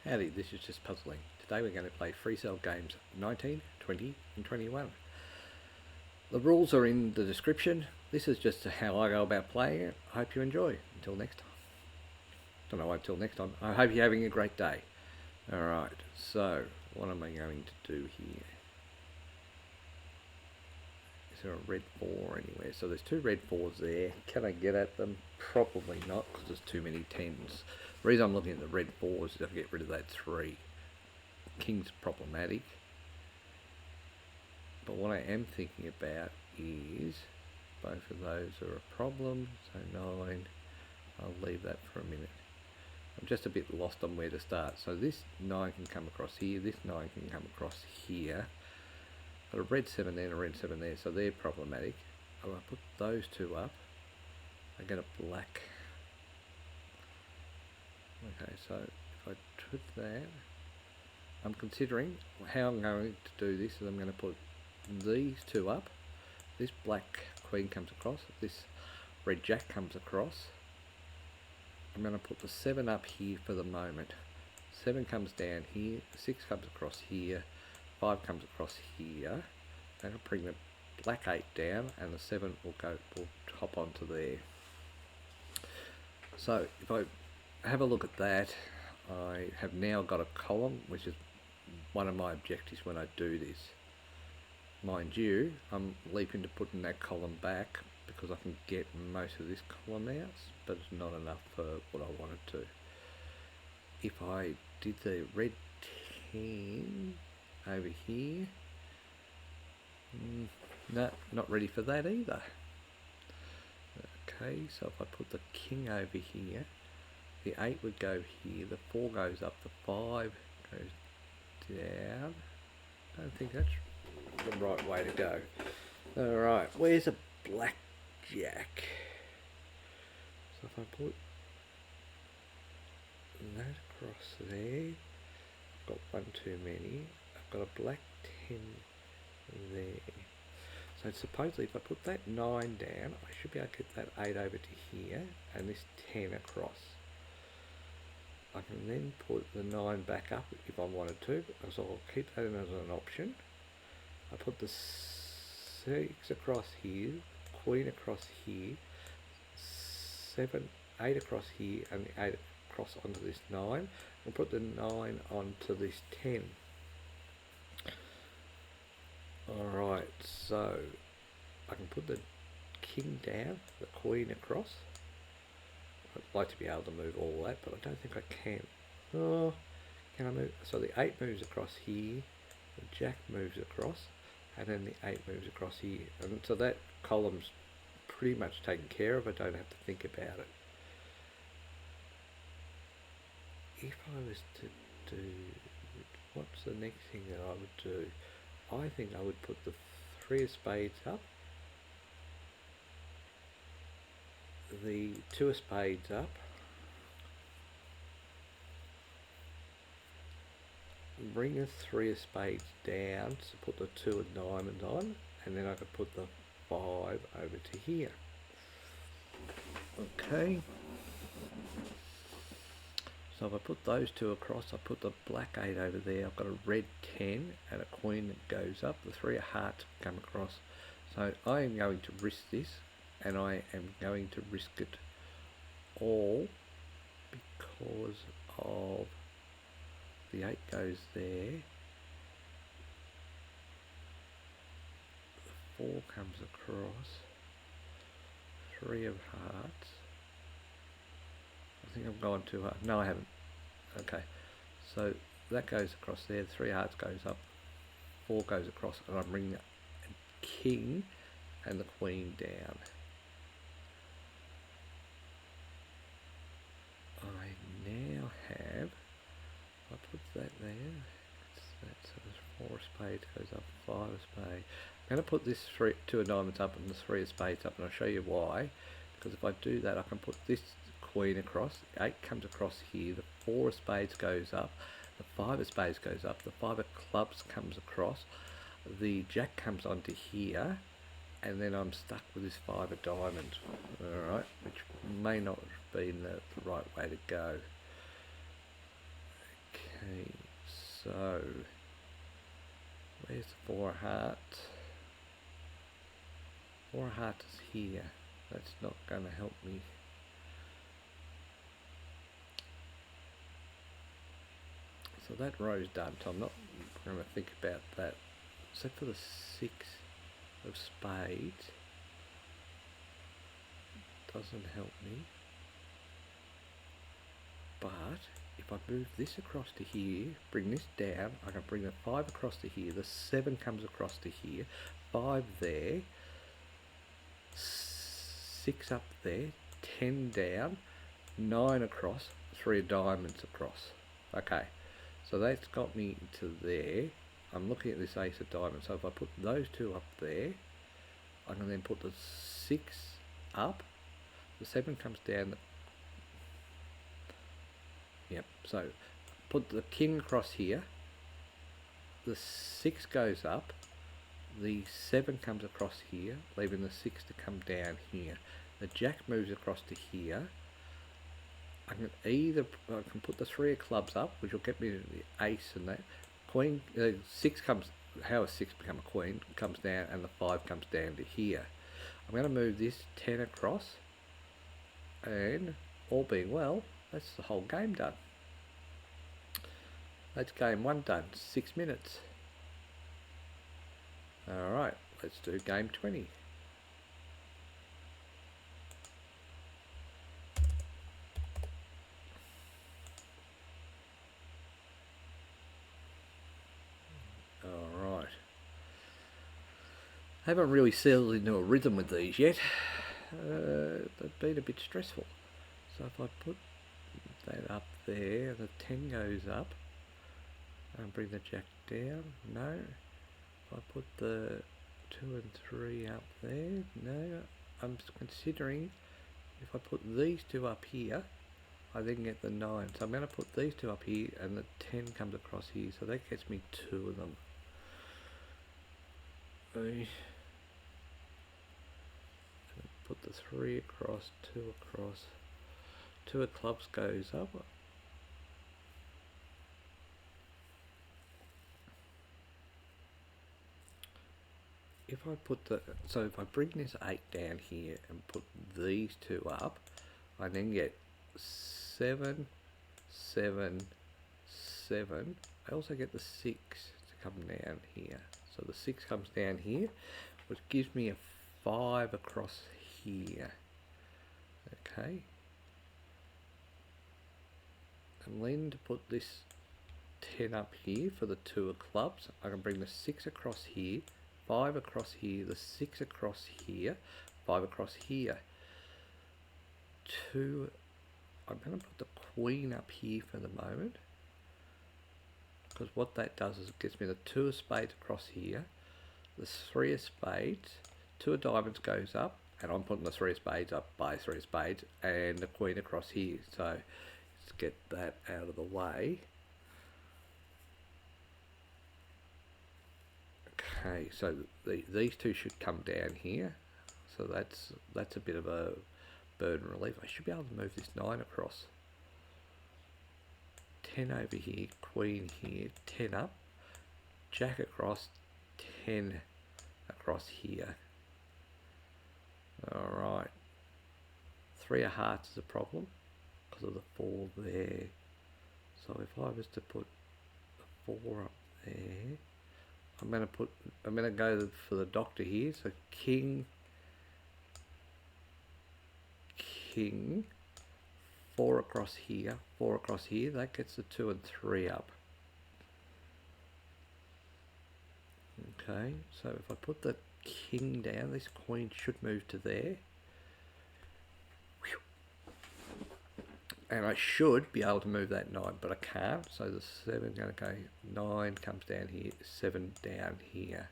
Howdy, this is just puzzling. Today we're going to play Freecell Games 19, 20 and 21. The rules are in the description. This is just how I go about playing it. I hope you enjoy. Until next time. Don't know why until next time. I hope you're having a great day. Alright, so what am I going to do here? Is there a red 4 anywhere? So there's 2 red 4s there. Can I get at them? Probably not, because there's too many 10s. The reason I'm looking at the red 4s is to get rid of that 3. King's problematic. But what I am thinking about is both of those are a problem. So 9, I'll leave that for a minute. I'm just a bit lost on where to start. So this 9 can come across here, this 9 can come across here. Got a red 7 there and a red 7 there, so they're problematic. I'm going to put those 2 up. I get a black. Okay, so if I put that, I'm considering how I'm going to do this is I'm going to put these 2 up. This black queen comes across, this red jack comes across. I'm going to put the 7 up here for the moment. 7 comes down here, 6 comes across here, 5 comes across here. That'll bring the black 8 down, and the 7 will hop onto there. So if I have a look at that, I have now got a column, which is one of my objectives when I do this. Mind you, I'm leaping to putting that column back because I can get most of this column out, but it's not enough for what I wanted to. If I did the red 10 over here, no, not ready for that either. Okay, so if I put the king over here, the 8 would go here, the 4 goes up, the 5 goes down. I don't think that's the right way to go. Alright, where's a black jack? So if I put that across there, I've got 1 too many. I've got a black 10 there. So supposedly if I put that 9 down, I should be able to get that 8 over to here and this 10 across. I can then put the 9 back up if I wanted to, so I'll keep that in as an option. I put the 6 across here, queen across here, 7, 8 across here, and the 8 across onto this 9, and put the 9 onto this 10. Alright, so I can put the king down, the queen across. I'd like to be able to move all that, but I don't think I can. Oh, can I move? So the 8 moves across here, the jack moves across, and then the 8 moves across here. And so that column's pretty much taken care of. I don't have to think about it. If I was to do, what's the next thing that I would do? I think I would put the 3 of spades up, the 2 of spades up, bring the 3 of spades down, so put the 2 of diamonds on, and then I could put the 5 over to here. Okay. So if I put those 2 across, I put the black 8 over there, I've got a red 10 and a queen that goes up, the 3 of hearts come across. So I am going to risk this, and I am going to risk it all because of the 8 goes there, the 4 comes across, 3 of hearts. I think I've gone too hard. No, I haven't. Okay, so that goes across there, the 3 hearts goes up, 4 goes across, and I bring the king and the queen down. I now have, I put that there, so there's 4 of spades goes up, 5 of spades. I'm going to put this 2 of diamonds up and the 3 of spades up, and I'll show you why. Because if I do that, I can put this queen across, 8 comes across here, the 4 of spades goes up, the 5 of spades goes up, the 5 of clubs comes across, the jack comes onto here, and then I'm stuck with this 5 of diamonds, alright, which may not have been the right way to go. Okay, so where's the 4 heart? 4 hearts is here. That's not going to help me. So that row's done, so I'm not going to think about that. Except for the 6 of spades. Doesn't help me. But if I move this across to here, bring this down, I can bring the 5 across to here, the 7 comes across to here, 5 there, 6 up there, 10 down, 9 across, 3 diamonds across. Okay, so that's got me to there. I'm looking at this ace of diamonds, so if I put those 2 up there, I can then put the 6 up, the 7 comes down. Yep, so put the king across here, the 6 goes up, the 7 comes across here, leaving the 6 to come down here. The jack moves across to here. I can put the 3 of clubs up, which will get me to the ace and that. Queen, 6 comes, how does 6 become a queen? Comes down and the 5 comes down to here. I'm going to move this 10 across, and all being well, that's the whole game done. That's game 1 done, 6 minutes. Alright, let's do game 20. Alright. I haven't really settled into a rhythm with these yet. They've been a bit stressful. So if I put that up there, the 10 goes up, and bring the jack down, no. If I put the 2 and 3 up there, no. I'm considering if I put these 2 up here, I then get the 9. So I'm going to put these 2 up here, and the 10 comes across here, so that gets me 2 of them. Put the 3 across, 2 across, 2 of clubs goes up. If I put if I bring this 8 down here and put these 2 up, I then get 7, 7, 7. I also get the 6 to come down here. So the 6 comes down here, which gives me a 5 across here. Okay. And then to put this 10 up here for the 2 of clubs, I can bring the 6 across here, 5 across here, the 6 across here, 5 across here. 2, I'm going to put the queen up here for the moment, because what that does is it gets me the 2 of spades across here, the 3 of spades, 2 of diamonds goes up, and I'm putting the 3 of spades up by 3 of spades, and the queen across here. So let's get that out of the way. Okay, so these 2 should come down here, so that's a bit of a burden relief. I should be able to move this 9 across. 10 over here, queen here, 10 up, jack across, 10 across here. Alright, 3 of hearts is a problem because of the 4 there. So if I was to put the 4 up there, I'm going to go for the doctor here. So king, 4 across here, 4 across here. That gets the 2 and 3 up. Okay, so if I put the king down, this queen should move to there. And I should be able to move that 9, but I can't. So the 7 is going to go, 9 comes down here, 7 down here.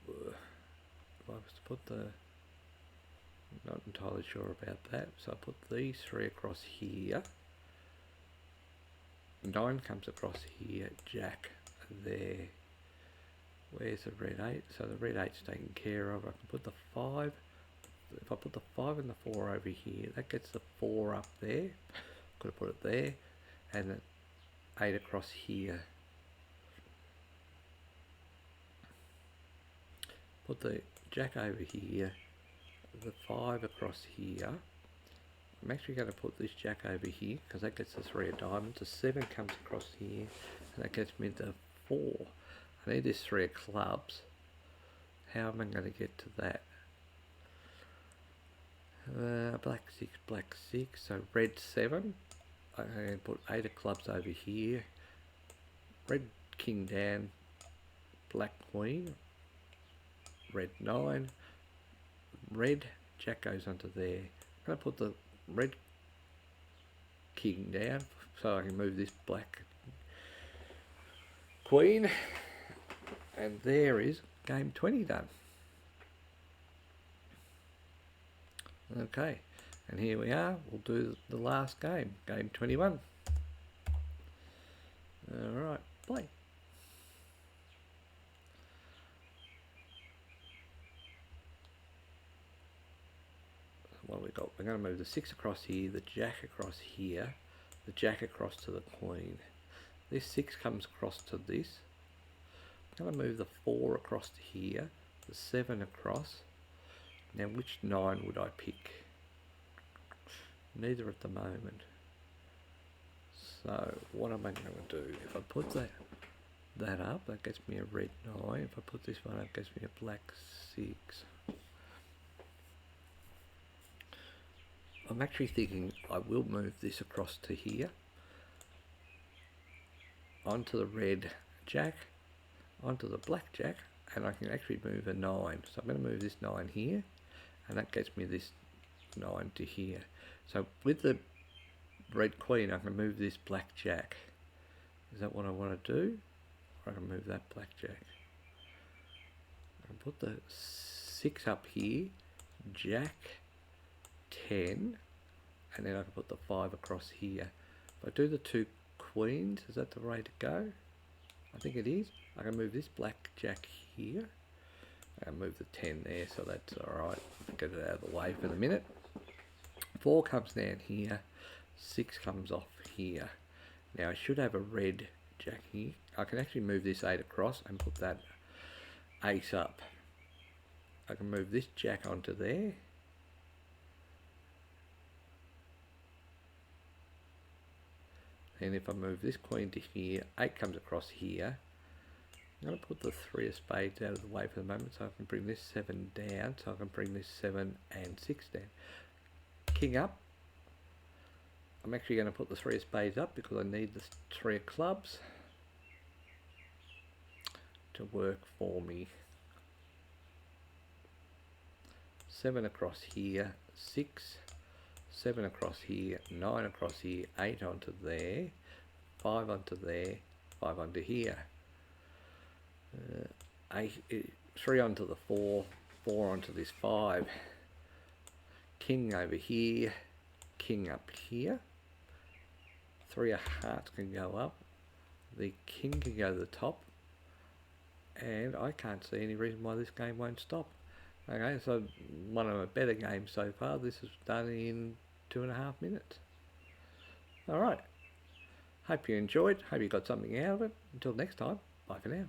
If I was to put the, I'm not entirely sure about that. So I put these 3 across here. 9 comes across here, jack there. Where's the red 8? So the red 8's taken care of. I can put the 5, if I put the 5 and the 4 over here, that gets the 4 up there. Could have put it there, and the 8 across here. Put the jack over here, the 5 across here. I'm actually going to put this jack over here because that gets the 3 of diamonds. The 7 comes across here, and that gets me the 4. I need this 3 of clubs. How am I going to get to that? Black 6, so red 7. I'm going to put 8 of clubs over here. Red king down, black queen, red 9, red jack goes onto there. I'm going to put the red king down so I can move this black queen, and there is game 20 done. Okay, and here we are. We'll do the last game, game 21. Alright, play. What have we got? We're going to move the 6 across here, the jack across here, the jack across to the queen. This 6 comes across to this. I'm going to move the 4 across to here, the 7 across. Now which 9 would I pick? Neither at the moment. So what am I going to do? If I put that up, that gets me a red 9. If I put this one up, it gets me a black 6. I'm actually thinking I will move this across to here, onto the red jack, onto the black jack, and I can actually move a 9. So I'm going to move this 9 here, and that gets me this 9 to here. So with the red queen, I can move this black jack. Is that what I want to do? Or I can move that black jack. I put the 6 up here, jack, 10, and then I can put the 5 across here. If I do the 2 queens, is that the way to go? I think it is. I can move this black jack here and move the 10 there, so that's alright. Get it out of the way for the minute. 4 comes down here, 6 comes off here. Now I should have a red jack here. I can actually move this 8 across and put that ace up. I can move this jack onto there. And if I move this queen to here, 8 comes across here. I'm going to put the 3 of spades out of the way for the moment so I can bring this 7 down, so I can bring this 7 and 6 down. King up. I'm actually going to put the 3 of spades up because I need the 3 of clubs to work for me. 7 across here, 6, 7 across here, 9 across here, 8 onto there, 5 onto there, 5 onto here. 3 onto the 4, 4 onto this 5. King over here, king up here. 3 of hearts can go up. The king can go to the top. And I can't see any reason why this game won't stop. Okay, so one of my better games so far. This is done in 2.5 minutes. Alright. Hope you enjoyed. Hope you got something out of it. Until next time, bye for now.